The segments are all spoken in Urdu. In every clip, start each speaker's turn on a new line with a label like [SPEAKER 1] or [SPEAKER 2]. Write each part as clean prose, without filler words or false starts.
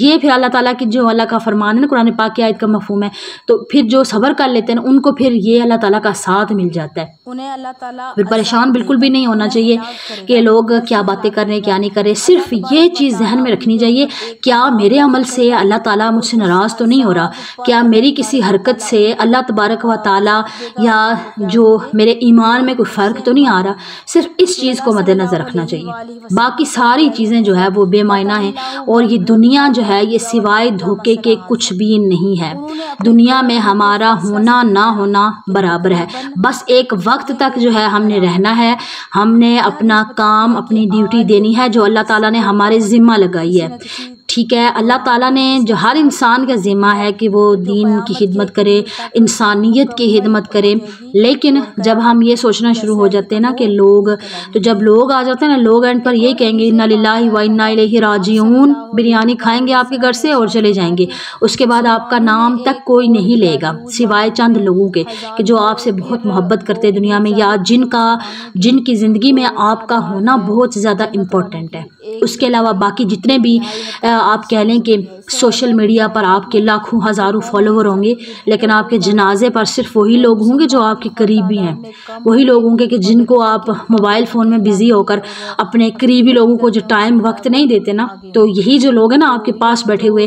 [SPEAKER 1] یہ پھر اللہ تعالیٰ کی جو اللہ کا فرمان ہے نا، قرآن پاک کی آیت کا مفہوم ہے، تو پھر جو صبر کر لیتے ہیں نا ان کو پھر یہ اللہ تعالیٰ کا ساتھ مل جاتا ہے، انہیں اللہ تعالیٰ پھر پریشان بالکل بھی نہیں ہونا چاہیے کہ لوگ کیا باتیں کر رہے ہیں کیا نہیں کر رہے. صرف یہ چیز ذہن میں رکھنی چاہیے، کیا میرے عمل سے اللہ تعالیٰ مجھ سے ناراض تو نہیں ہو رہا، کیا میری کسی حرکت سے اللہ تبارک و تعالیٰ یا جو میرے ایمان میں کوئی فرق تو نہیں آ رہا. صرف اس چیز کو مد نظر رکھنا چاہیے، باقی ساری چیزیں جو ہے وہ بے معنی ہیں، اور یہ دنیا جو ہے یہ سوائے دھوکے کے کچھ بھی نہیں ہے. دنیا میں ہمارا ہونا نہ ہونا برابر ہے، بس ایک وقت تک جو ہے ہم نے رہنا ہے، ہم نے اپنا کام اپنی ڈیوٹی دینی ہے جو اللہ تعالیٰ نے ہمارے ذمہ لگائی ہے. ٹھیک ہے، اللہ تعالیٰ نے جو ہر انسان کا ذمہ ہے کہ وہ دین کی خدمت کرے، انسانیت کی خدمت کرے، لیکن جب ہم یہ سوچنا شروع ہو جاتے ہیں نا کہ جب لوگ آ جاتے ہیں نا، لوگ اینڈ پر یہ کہیں گے انا للہ و انا الیہ راجعون، بریانی کھائیں گے آپ کے گھر سے اور چلے جائیں گے، اس کے بعد آپ کا نام تک کوئی نہیں لے گا سوائے چند لوگوں کے کہ جو آپ سے بہت محبت کرتے دنیا میں، یا جن کی زندگی میں آپ کا ہونا بہت زیادہ امپورٹنٹ ہے. اس کے علاوہ باقی جتنے بھی آپ کہہ لیں کہ سوشل میڈیا پر آپ کے لاکھوں ہزاروں فالوور ہوں گے، لیکن آپ کے جنازے پر صرف وہی لوگ ہوں گے جو آپ کے قریبی ہیں، وہی لوگ ہوں گے کہ جن کو آپ موبائل فون میں بزی ہو کر اپنے قریبی لوگوں کو جو ٹائم وقت نہیں دیتے نا، تو یہی جو لوگ ہیں نا آپ کے پاس بیٹھے ہوئے،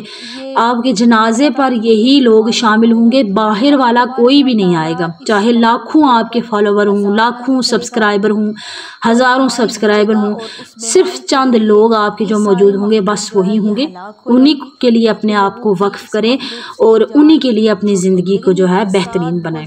[SPEAKER 1] آپ کے جنازے پر یہی لوگ شامل ہوں گے، باہر والا کوئی بھی نہیں آئے گا، چاہے لاکھوں آپ کے فالوور ہوں، لاکھوں سبسکرائبر ہوں، ہزاروں سبسکرائبر ہوں، صرف چند لوگ آپ کے جو موجود ہوں گے بس وہی ہوں گے. انہی کے لیے اپنے آپ کو وقف کریں اور انہی کے لیے اپنی زندگی کو جو ہے بہترین بنائیں.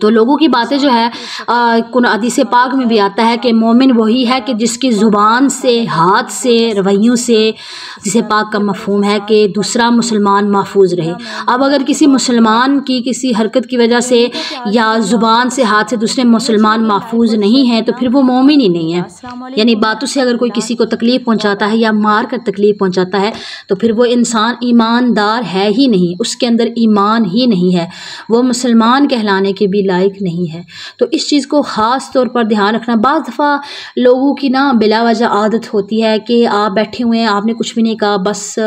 [SPEAKER 1] تو لوگوں کی باتیں جو ہے حدیث پاک میں بھی آتا ہے کہ مومن وہی ہے کہ جس کی زبان سے، ہاتھ سے، رویوں سے، حدیث پاک کا مفہوم ہے کہ دوسرا مسلمان محفوظ رہے. اب اگر کسی مسلمان کی کسی حرکت کی وجہ سے یا زبان سے، ہاتھ سے دوسرے مسلمان محفوظ نہیں ہیں تو پھر وہ مومن ہی نہیں ہے. یعنی باتوں سے اگر کوئی کسی کو تکلیف پہنچاتا ہے یا مار کر تکلیف پہنچاتا ہے تو پھر وہ انسان ایماندار ہے ہی نہیں، اس کے اندر ایمان ہی نہیں ہے، وہ مسلمان کہلانے کے بھی لائق نہیں ہے. تو اس چیز کو خاص طور پر دھیان رکھنا. بعض دفعہ لوگوں کی نا بلا وجہ عادت ہوتی ہے کہ آپ بیٹھے ہوئے ہیں، آپ نے کچھ بھی نہیں کہا، بس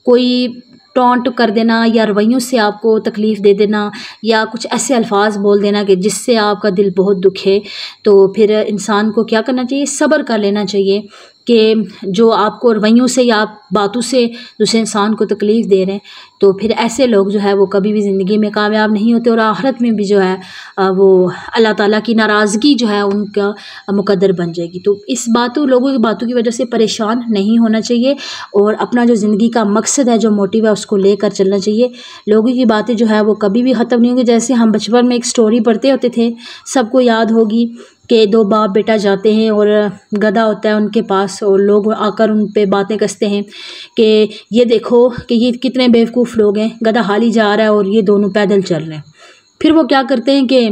[SPEAKER 1] کوئی ٹونٹ کر دینا یا رویوں سے آپ کو تکلیف دے دینا یا کچھ ایسے الفاظ بول دینا کہ جس سے آپ کا دل بہت دکھے. تو پھر انسان کو کیا کرنا چاہیے؟ صبر کر لینا چاہیے کہ جو آپ کو رویوں سے یا باتوں سے دوسرے انسان کو تکلیف دے رہے ہیں، تو پھر ایسے لوگ جو ہے وہ کبھی بھی زندگی میں کامیاب نہیں ہوتے اور آخرت میں بھی جو ہے وہ اللہ تعالیٰ کی ناراضگی جو ہے ان کا مقدر بن جائے گی. تو اس لوگوں کی باتوں کی وجہ سے پریشان نہیں ہونا چاہیے اور اپنا جو زندگی کا مقصد ہے، جو موٹیو ہے، اس کو لے کر چلنا چاہیے. لوگوں کی باتیں جو ہے وہ کبھی بھی ختم نہیں ہوں گی. جیسے ہم بچپن میں ایک سٹوری پڑھتے ہوتے تھے، سب کو یاد ہوگی کہ دو باپ بیٹا جاتے ہیں اور گدھا ہوتا ہے ان کے پاس، اور لوگ آ کر ان پہ باتیں کستے ہیں کہ یہ دیکھو کہ یہ کتنے بیوقوف لوگ ہیں، گدھا حالی جا رہا ہے اور یہ دونوں پیدل چل رہے ہیں. پھر وہ کیا کرتے ہیں کہ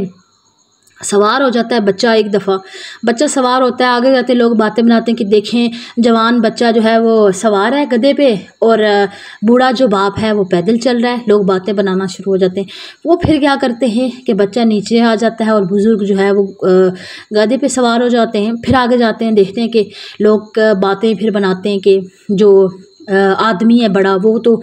[SPEAKER 1] سوار ہو جاتا ہے بچہ. ایک دفعہ بچہ سوار ہوتا ہے، آگے جاتے لوگ باتیں بناتے ہیں کہ دیکھیں جوان بچہ جو ہے وہ سوار ہے گدھے پہ اور بوڑھا جو باپ ہے وہ پیدل چل رہا ہے. لوگ باتیں بنانا شروع ہو جاتے ہیں. وہ پھر کیا کرتے ہیں کہ بچہ نیچے آ جاتا ہے اور بزرگ جو ہے وہ گدھے پہ سوار ہو جاتے ہیں. پھر آگے جاتے ہیں، دیکھتے ہیں کہ لوگ باتیں پھر بناتے ہیں کہ جو آدمی ہے بڑا وہ تو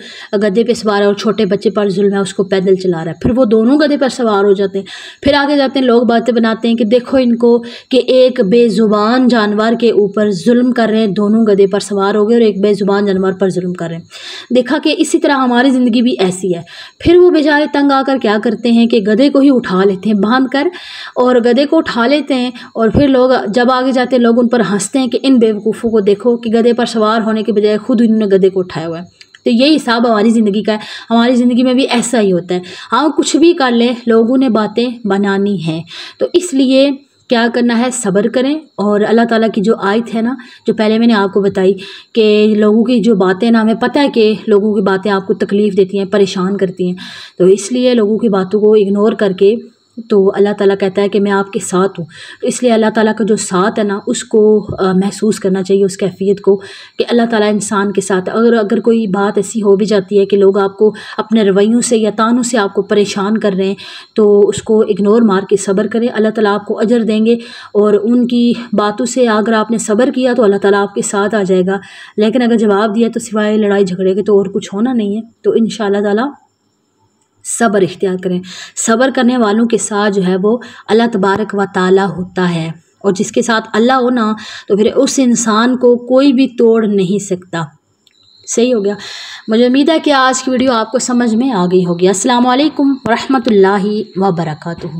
[SPEAKER 1] گدھے پہ سوار ہے اور چھوٹے بچے پر ظلم ہے، اس کو پیدل چلا رہا ہے. پھر وہ دونوں گدھے پر سوار ہو جاتے ہیں. پھر آگے جاتے ہیں، لوگ باتیں بناتے ہیں کہ دیکھو ان کو کہ ایک بے زبان جانور کے اوپر ظلم کر رہے ہیں، دونوں گدھے پر سوار ہو گئے اور ایک بے زبان جانور پر ظلم کر رہے ہیں. دیکھا کہ اسی طرح ہماری زندگی بھی ایسی ہے. پھر وہ بیچارے تنگ آ کر کیا کرتے ہیں کہ گدھے کو ہی اٹھا لیتے ہیں باندھ کر، اور گدھے کو اٹھا لیتے ہیں اور پھر لوگ جب آگے جاتے ہیں لوگ ان پر ہنستے ہیں کہ ان بیوقوفوں کو دیکھو کہ گدھے پر سوار ہونے کے بجائے خود انہوں نے گدھے کو اٹھایا ہوا ہے. تو یہی حساب ہماری زندگی کا ہے. ہماری زندگی میں بھی ایسا ہی ہوتا ہے. ہم کچھ بھی کر لیں، لوگوں نے باتیں بنانی ہیں. تو اس لیے کیا کرنا ہے؟ صبر کریں. اور اللہ تعالیٰ کی جو آیت ہے نا، جو پہلے میں نے آپ کو بتائی کہ لوگوں کی جو باتیں نا، ہمیں پتہ ہے کہ لوگوں کی باتیں آپ کو تکلیف دیتی ہیں، پریشان کرتی ہیں. تو اس لیے لوگوں کی باتوں کو اگنور کر کے تو اللہ تعالیٰ کہتا ہے کہ میں آپ کے ساتھ ہوں، تو اس لیے اللہ تعالیٰ کا جو ساتھ ہے نا اس کو محسوس کرنا چاہیے، اس کیفیت کو کہ اللہ تعالیٰ انسان کے ساتھ اگر کوئی بات ایسی ہو بھی جاتی ہے کہ لوگ آپ کو اپنے رویوں سے یا طعنوں سے آپ کو پریشان کر رہے ہیں تو اس کو اگنور مار کے صبر کریں، اللہ تعالیٰ آپ کو اجر دیں گے، اور ان کی باتوں سے اگر آپ نے صبر کیا تو اللہ تعالیٰ آپ کے ساتھ آ جائے گا، لیکن اگر جواب دیا تو سوائے لڑائی جھگڑے کے تو اور کچھ ہونا نہیں ہے۔ تو انشاءاللہ تعالیٰ صبر اختیار کریں، صبر کرنے والوں کے ساتھ جو ہے وہ اللہ تبارک و تعالیٰ ہوتا ہے، اور جس کے ساتھ اللہ ہو نا تو پھر اس انسان کو کوئی بھی توڑ نہیں سکتا۔ صحیح ہو گیا؟ مجھے امید ہے کہ آج کی ویڈیو آپ کو سمجھ میں آ گئی ہوگی۔ السلام علیکم ورحمۃ اللہ وبرکاتہ۔